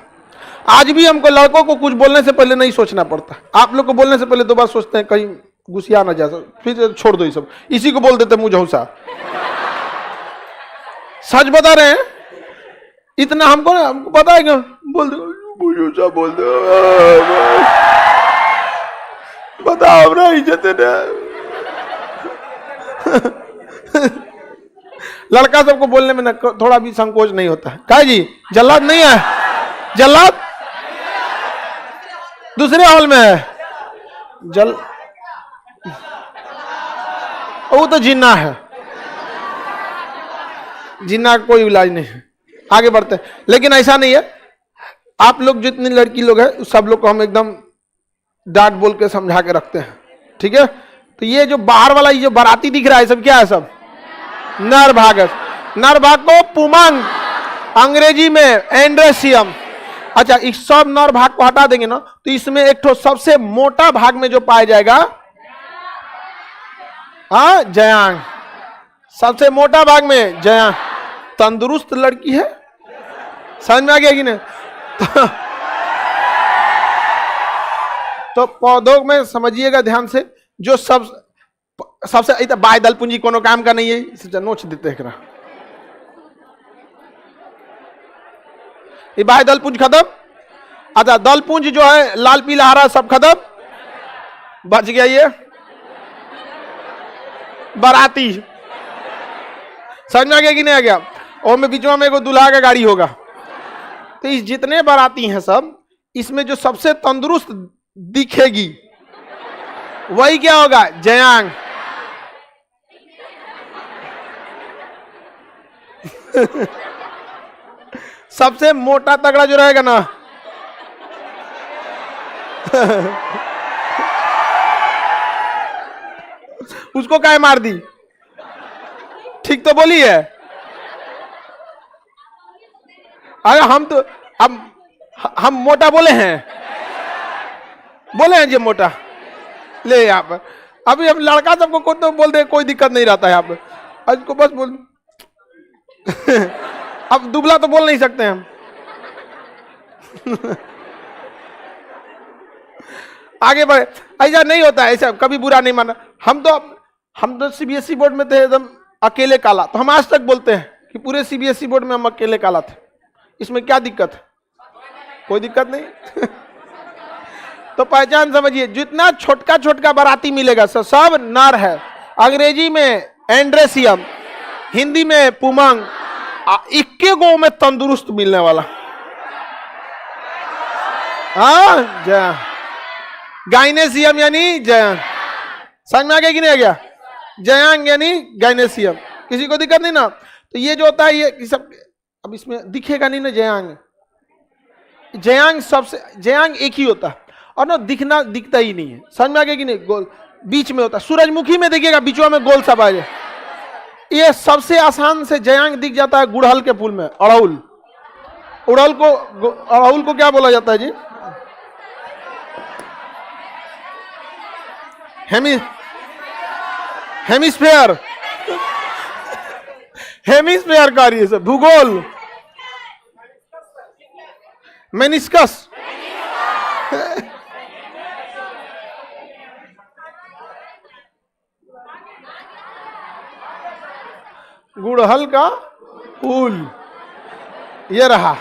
Speaker 1: आज भी हमको लड़कों को कुछ बोलने से पहले नहीं सोचना पड़ता। आप लोग को बोलने से पहले दो बार सोचते हैं, कहीं गुस्सा ना जा, फिर छोड़ दो ये सब। इसी को बोल देते मुझौसा। सच बता रहे हैं, इतना हमको ना, हमको पता है कि बोल दो मुझौसा, बोल दो, बताओ ना, इज्जत ना। लड़का सबको बोलने में ना थोड़ा भी संकोच नहीं होता है। क्या जी? जल्लाद नहीं है? जल्लाद दूसरे हॉल में है। वो तो जिन्ना है। जिन्ना का कोई इलाज नहीं है। आगे बढ़ते हैं, लेकिन ऐसा नहीं है। आप लोग जितनी लड़की लोग हैं सब लोग को हम एकदम डांट बोल के समझा के रखते हैं, ठीक है। तो ये जो बाहर वाला ये जो बाराती दिख रहा है सब क्या है? सब नर भाग है। नर भाग को पुमांग, अंग्रेजी में एंड्रेसियम। अच्छा, इस सब नर भाग को हटा देंगे ना तो इसमें एक ठो सबसे मोटा भाग में जो पाया जाएगा, हाँ, जयांग। सबसे मोटा भाग में जयांग। तंदुरुस्त लड़की है, समझ में आ गया कि नहीं? तो पौधों में समझिएगा ध्यान से, जो सबसे बाय दल पूंजी कोनो काम का नहीं है, इसे नोच देते हैं। ये बाय दल पुंज खत्म। अच्छा, दल पुंज जो है लाल पीला हरा सब खत्म, बच गया ये बाराती। समझ में आ गया कि नहीं आ गया? और में बीच में एगो दूल्हा का गाड़ी होगा। तो इस जितने बाराती हैं सब, इसमें जो सबसे तंदुरुस्त दिखेगी वही क्या होगा? जयांग। सबसे मोटा तगड़ा जो रहेगा ना उसको काय मार दी? ठीक तो बोली है। अरे हम मोटा बोले हैं जी मोटा। ले यहाँ पर अभी हम लड़का सबको को तो बोल दे, कोई दिक्कत नहीं रहता है। यहाँ पर आज को बस बोल अब दुबला तो बोल नहीं सकते हम। आगे बढ़े, ऐसा नहीं होता है, ऐसा कभी बुरा नहीं माना। हम तो सीबीएसई बोर्ड में थे एकदम अकेले काला, तो हम आज तक बोलते हैं कि पूरे सीबीएसई बोर्ड में हम अकेले काला थे। इसमें क्या दिक्कत है? कोई दिक्कत नहीं। तो पहचान समझिए, जितना छोटका छोटका बाराती मिलेगा सब नर है। अंग्रेजी में एंड्रेसियम, हिंदी में पुमांग, 21 गो में तंदुरुस्त मिलने वाला। हाँ, गाइनेसियम यानी जयांग। समझ में आ गया कि नहीं आ गया? जयांग यानी गाइनेसियम। किसी को दिक्कत नहीं ना? तो ये जो होता है ये सब, अब इसमें दिखेगा नहीं ना जयांग। जयांग एक ही होता है और ना दिखता ही नहीं है। समझ में आ गया कि नहीं? गोल बीच में होता है। सूरजमुखी में देखिएगा बीचों में गोल सब आ जाए। ये सबसे आसान से जयांग दिख जाता है गुड़हल के फूल में, अड़हुल। अड़हुल को क्या बोला जाता है जी? हेमिस्फेयर। हेमिस्फेयर कार्य से भूगोल। मेनिस्कस। गुड़हल का फूल ये रहा।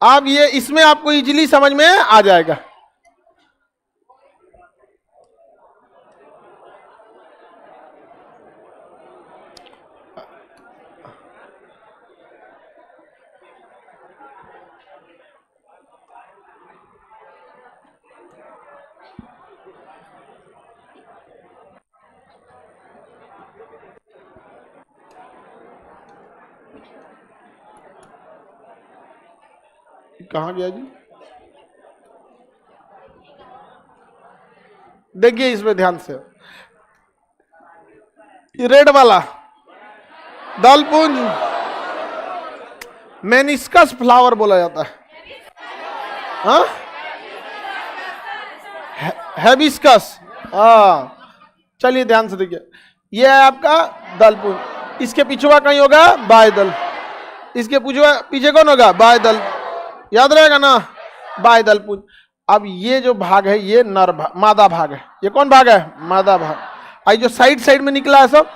Speaker 1: अब ये इसमें आपको इजीली समझ में आ जाएगा। कहां गया जी? देखिए इसमें ध्यान से, ये रेड वाला दलपुंज मेनिस्कस फ्लावर बोला जाता है। हाँ, हेबिस्कस। हाँ, चलिए ध्यान से देखिए, ये है आपका दलपुंज। इसके पीछे कहीं होगा बायदल, इसके पीछे कौन होगा? बायदल। याद रहेगा ना? बायदल पुंज। अब ये जो भाग है ये मादा भाग है। ये कौन भाग है? मादा भाग। आई जो साइड में निकला है सब,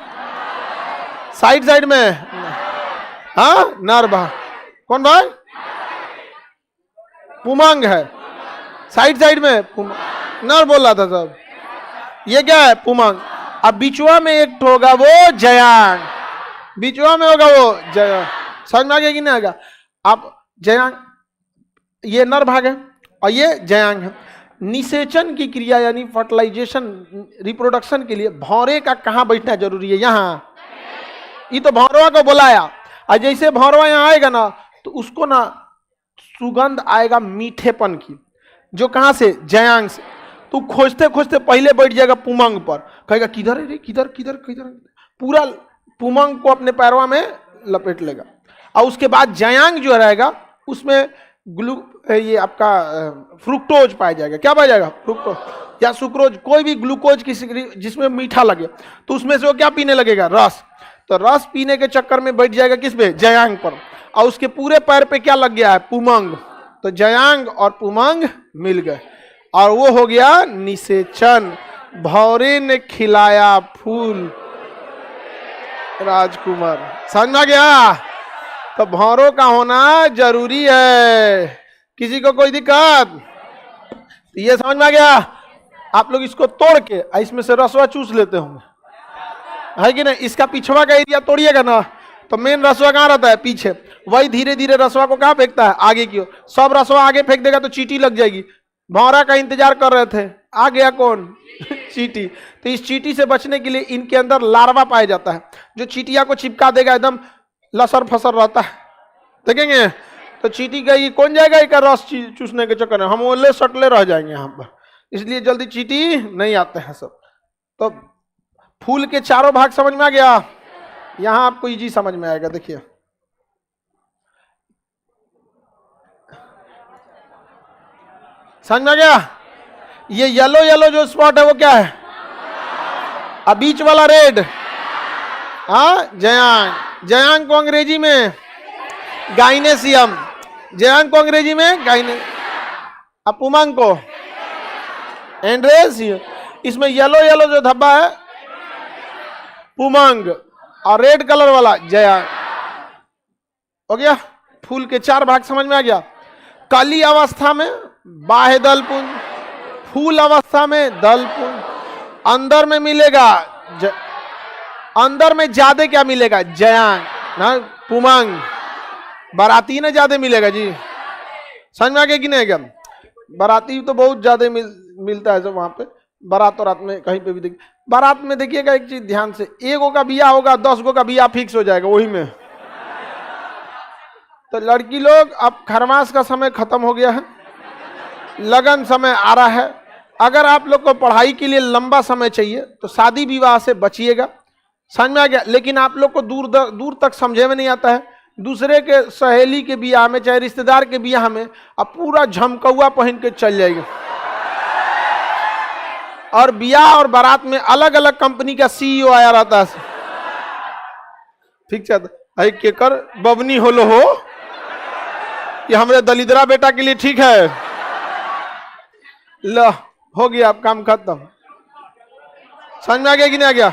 Speaker 1: साइड में, हाँ, नर भाग। कौन भाग? पुमांग है। साइड में नर बोल रहा था सब। ये क्या है? पुमांग। अब बिचुआ में एक होगा वो जयांग। बिचुआ में होगा वो जयांग। समझ में आ गया कि नहीं आएगा? अब जयांग ये नर भाग है और ये जयांग है। निषेचन की क्रिया यानी फर्टिलाइजेशन, रिप्रोडक्शन के लिए भौरे का कहाँ बैठना जरूरी है? यहाँ। ये तो भौरवा को बुलाया, और जैसे भौरवा यहाँ आएगा ना तो उसको ना सुगंध आएगा मीठेपन की, जो कहां से, जयांग से। तो खोजते खोजते पहले बैठ जाएगा पुमंग पर, कहेगा किधर है रे, किधर किधर किधर, पूरा पुमंग को अपने पैरवा में लपेट लेगा। और उसके बाद जयांग जो रहेगा उसमें ये आपका फ्रुक्टोज पाया जाएगा। क्या पाया जाएगा, फ्रुक्टोज या सुक्रोज, कोई भी ग्लूकोज किसी जिसमें मीठा लगे, तो उसमें से वो क्या पीने लगेगा, रस। तो रस पीने के चक्कर में बैठ जाएगा किस पे, जयांग पर, और उसके पूरे पैर पे क्या लग गया है, पुमंग। तो जयांग और पुमंग मिल गए और वो हो गया निषेचन। भौरे ने खिलाया फूल राजकुमार, समझ में आ गया। तो भौरों का होना जरूरी है। किसी को कोई दिक्कत, तो ये समझ में आ गया। आप लोग इसको तोड़ के इसमें से रसवा चूस लेते होंगे, है कि नहीं। इसका पिछवा का एरिया तोड़िएगा ना तो मेन रसवा कहाँ रहता है, पीछे। वही धीरे धीरे रसवा को कहाँ फेंकता है, आगे की ओर। सब रसवा आगे फेंक देगा तो चींटी लग जाएगी। भौरा का इंतजार कर रहे थे, आ गया कौन चींटी। तो इस चींटी से बचने के लिए इनके अंदर लार्वा पाया जाता है, जो चींटिया को चिपका देगा, एकदम लसर फसर रहता है, देखेंगे। तो चींटी का ये कौन जाएगा एक रस चूसने के चक्कर में, हम ओले सटले रह जाएंगे यहाँ पर, इसलिए जल्दी चींटी नहीं आते हैं सब। तो फूल के चारों भाग समझ में आ गया। यहां आपको इजी समझ में आएगा, देखिए। समझ में आ गया। ये येलो येलो जो स्पॉट है वो क्या है, अब बीच वाला रेड, हाँ जयांग। जयांग को अंग्रेजी में गाइनेसियम, जयांग को अंग्रेजी में गाइने, अब पुमंग को एंड्रेस। इसमें येलो येलो जो धब्बा है पुमंग, और रेड कलर वाला जयांग। हो गया। फूल के चार भाग समझ में आ गया। कली अवस्था में बाह्य दलपुंज, फूल अवस्था में दलपुंज, अंदर में मिलेगा अंदर में ज्यादा क्या मिलेगा, जयांग ना पुमंग। बाराती ने ज्यादा मिलेगा जी, समझ में आ गया कि नहीं क्या। बाराती तो बहुत ज्यादा मिलता है सब वहां पे, बारात और रात में कहीं पे भी देखिए। बारात में देखिएगा एक चीज ध्यान से, एक गो का बिया होगा, 10 गो का बिया फिक्स हो जाएगा वही में। तो लड़की लोग, अब खरमास का समय खत्म हो गया है, लगन समय आ रहा है। अगर आप लोग को पढ़ाई के लिए लंबा समय चाहिए तो शादी विवाह से बचिएगा, समझ में आ गया। लेकिन आप लोग को दूर तक समझे में नहीं आता है, दूसरे के सहेली के बियाह में, चाहे रिश्तेदार के बियाह में, अब पूरा झमकौआ पहन के चल जाएगा। और बियाह और बारात में अलग अलग कंपनी का सीईओ आया रहता है, ठीक है। केकर बबनी होलो हो, ये हमारे दलिद्रा बेटा के लिए ठीक है। लो हो गया, अब काम खत्म। समझ में आ गया कि नहीं आ गया।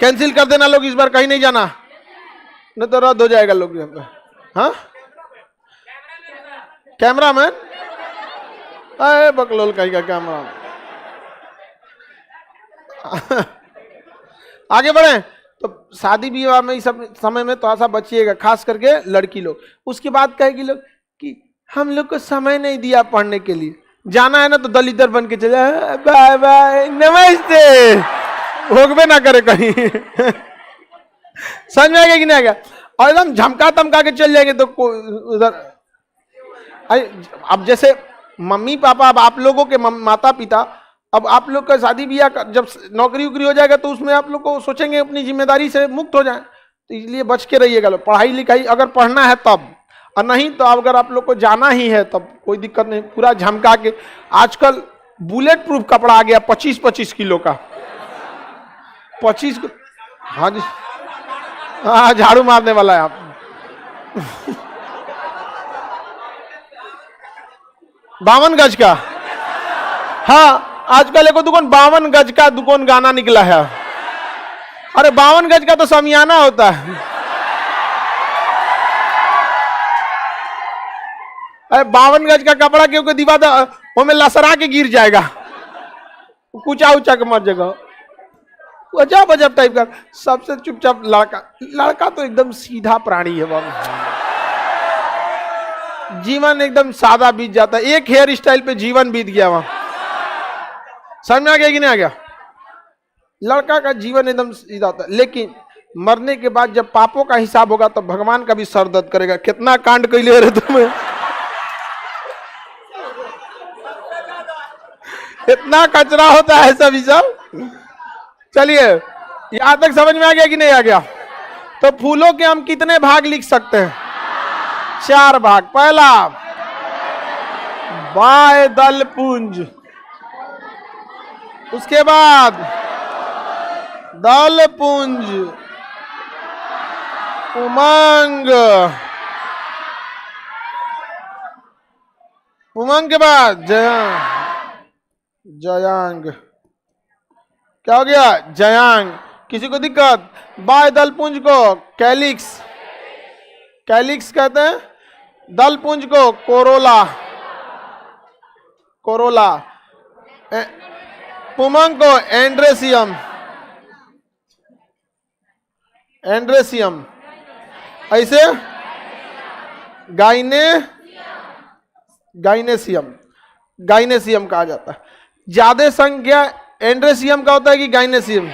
Speaker 1: कैंसिल कर देना लोग, इस बार कहीं नहीं जाना, नहीं तो रद्द हो जाएगा लोग यहाँ पे। हाँ कैमरा मैन, अरे बकलोल कहीं का कैमरा। आगे बढ़े। तो शादी विवाह में इस सब समय में थोड़ा सा बचिएगा, खास करके लड़की लोग। उसके बाद कहेगी लोग कि हम लोग को समय नहीं दिया पढ़ने के लिए, जाना है ना तो दलिदर बन के चले, बाय बाय नमस्ते, होगबे ना करे कहीं। समझ में आ गया कि नहीं आ गया। और एकदम झमका तमका के चल जाएंगे तो उधर। अब जैसे मम्मी पापा, अब आप लोगों के माता पिता, अब आप लोग का शादी ब्याह जब नौकरी उकरी हो जाएगा तो उसमें आप लोग को सोचेंगे अपनी जिम्मेदारी से मुक्त हो जाए, तो इसलिए बच के रहिएगा। पढ़ाई लिखाई अगर पढ़ना है तब, और नहीं तो अगर आप लोग को जाना ही है तब कोई दिक्कत नहीं, पूरा झमका के। आजकल बुलेट प्रूफ कपड़ा आ गया 25-25 किलो का, 25। हाँ जी, हाँ झाड़ू मारने वाला है आप। बावन गज का, हाँ आजकल एक दुकान 52 गज का दुकान गाना निकला है। अरे 52 गज का तो समियाना होता है। अरे 52 गज का कपड़ा क्योंकि दीवार वो में लसरा के गिर जाएगा, कुचा उचा के मर जाएगा, अजब अजब टाइप का। सबसे चुपचाप लड़का तो एकदम सीधा प्राणी है बाबू, जीवन एकदम सादा बीत जाता है, एक हेयर स्टाइल पे जीवन बीत गया वहां। समझ में आ गया कि नहीं आ गया। लड़का का जीवन एकदम सीधा होता है, लेकिन मरने के बाद जब पापों का हिसाब होगा तो भगवान का भी सर दर्द करेगा, कितना कांड कैले रे तुम्हें, इतना कचरा होता है सभी सब। चलिए यहां तक समझ में आ गया कि नहीं आ गया? तो फूलों के हम कितने भाग लिख सकते हैं? 4 भाग। पहला बाह्य दल पुंज, उसके बाद दल पुंज, उमंग, उमंग के बाद जयांग, क्या हो गया? जयांग। किसी को दिक्कत? बाह्य दल पुंज को कैलिक्स, कैलिक्स कहते हैं, दल पुंज को कोरोला, कोरोला, पुमंग को एंड्रेसियम, एंड्रेसियम, ऐसे गाइनेसियम, गाइनेसियम कहा जाता है। ज्यादा संख्या एंड्रेसियम का होता है कि गाइनेसियम?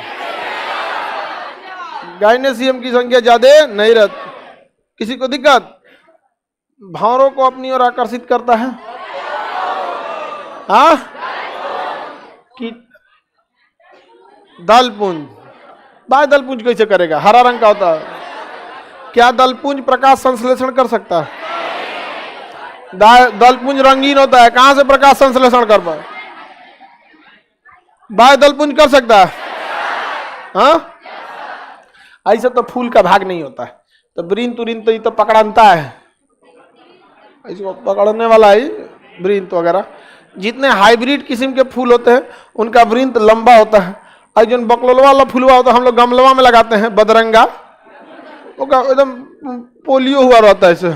Speaker 1: गाइनेसियम की संख्या ज्यादा नहीं रहती। किसी को दिक्कत? भावरों को अपनी ओर आकर्षित करता है, हाँ, कि दलपुंज। बाह्य दलपुंज कैसे करेगा? हरा रंग का होता है। क्या दलपुंज प्रकाश संश्लेषण कर सकता है? दलपुंज रंगीन होता है, कहां से प्रकाश संश्लेषण कर पाए? बाह्य दलपुंज कर सकता है, हाँ? ऐसा तो फूल का भाग नहीं होता है। तो ब्रीन तुरीन तो ये तो पकड़नता है, इसको पकड़ने वाला ही वृंत वगैरह। जितने हाइब्रिड किस्म के फूल होते हैं उनका वृंत लंबा होता है। और जो बकलोलवा वाला फूलवा होता है हम लोग गमलवा में लगाते हैं, बदरंगा, एकदम पोलियो हुआ रहता है, ऐसे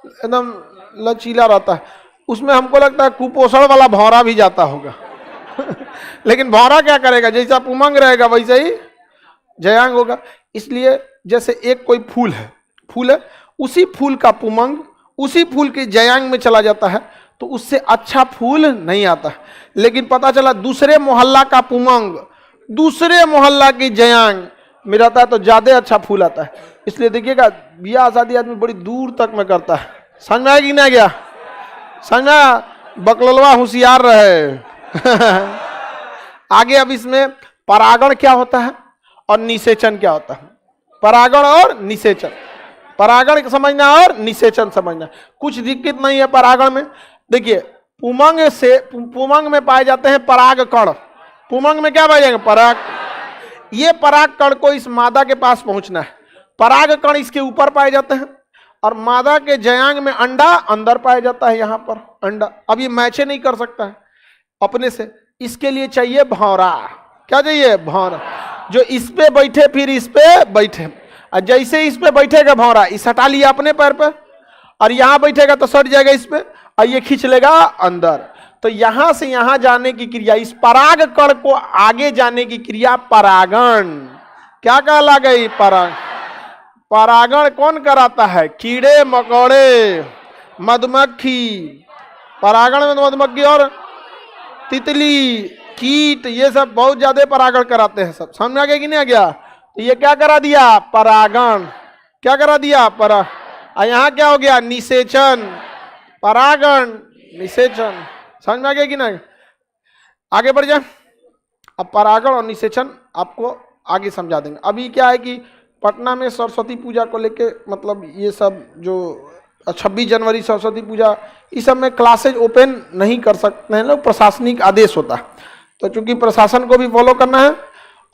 Speaker 1: एकदम लचीला रहता है। उसमें हमको लगता है कुपोषण वाला भौरा भी जाता होगा लेकिन भौरा क्या करेगा? जैसा उमंग रहेगा वैसे ही जयांग होगा। इसलिए जैसे एक कोई फूल है, उसी फूल का पुमंग उसी फूल के जयांग में चला जाता है तो उससे अच्छा फूल नहीं आता। लेकिन पता चला दूसरे मोहल्ला का पुमंग दूसरे मोहल्ला की जयांग में रहता है तो ज्यादा अच्छा फूल आता है। इसलिए देखिएगा ब्याह शादी आदमी बड़ी दूर तक में करता है। समझ में आया कि नहीं गया? समझ में? बकलोलवा होशियार रहे आगे अब इसमें परागण क्या होता है और निषेचन क्या होता है। परागण और निषेचन, परागण समझना और निषेचन समझना, कुछ दिक्कत नहीं है परागण में। देखिए पुमंग में पाए जाते हैं पराग कण। पुमंग में क्या पाए जाएंगे? पराग। ये पराग कण को इस मादा के पास पहुंचना है। पराग कण इसके ऊपर पाए जाते हैं और मादा के जयांग में अंडा अंदर पाया जाता है। यहाँ पर अंडा अब ये मैचे नहीं कर सकता है अपने से, इसके लिए चाहिए भौरा। क्या चाहिए? भौरा, जो इस पे बैठे फिर इस पे बैठे। और जैसे इस पे बैठेगा भौरा, इस हटा लिया अपने पैर पे और यहां बैठेगा तो सट जाएगा इस पे और ये खींच लेगा अंदर। तो यहां से यहां जाने की क्रिया, इस पराग कण को आगे जाने की क्रिया परागण। क्या कहला गई? परागण कौन कराता है? कीड़े मकोड़े, मधुमक्खी। परागण में मधुमक्खी और तितली, कीट, ये सब बहुत ज्यादा परागण कराते हैं। सब समझ में आ गया कि नहीं आ गया? तो ये क्या करा दिया? परागण। क्या करा दिया? और यहाँ क्या हो गया? निषेचन। परागण, निषेचन। समझ में आ गया कि नहीं? आगे बढ़ जाए। अब परागण और निषेचन आपको आगे समझा देंगे। अभी क्या है कि पटना में सरस्वती पूजा को लेके, मतलब ये सब जो 26 जनवरी सरस्वती पूजा, इस सब में क्लासेज ओपन नहीं कर सकते हैं लोग, प्रशासनिक आदेश होता है। तो चूंकि प्रशासन को भी फॉलो करना है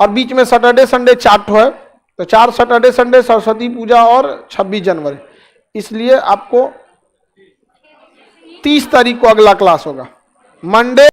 Speaker 1: और बीच में सैटरडे संडे 4 है, तो 4 सैटरडे संडे सरस्वती पूजा और 26 जनवरी, इसलिए आपको 30 तारीख को अगला क्लास होगा। मंडे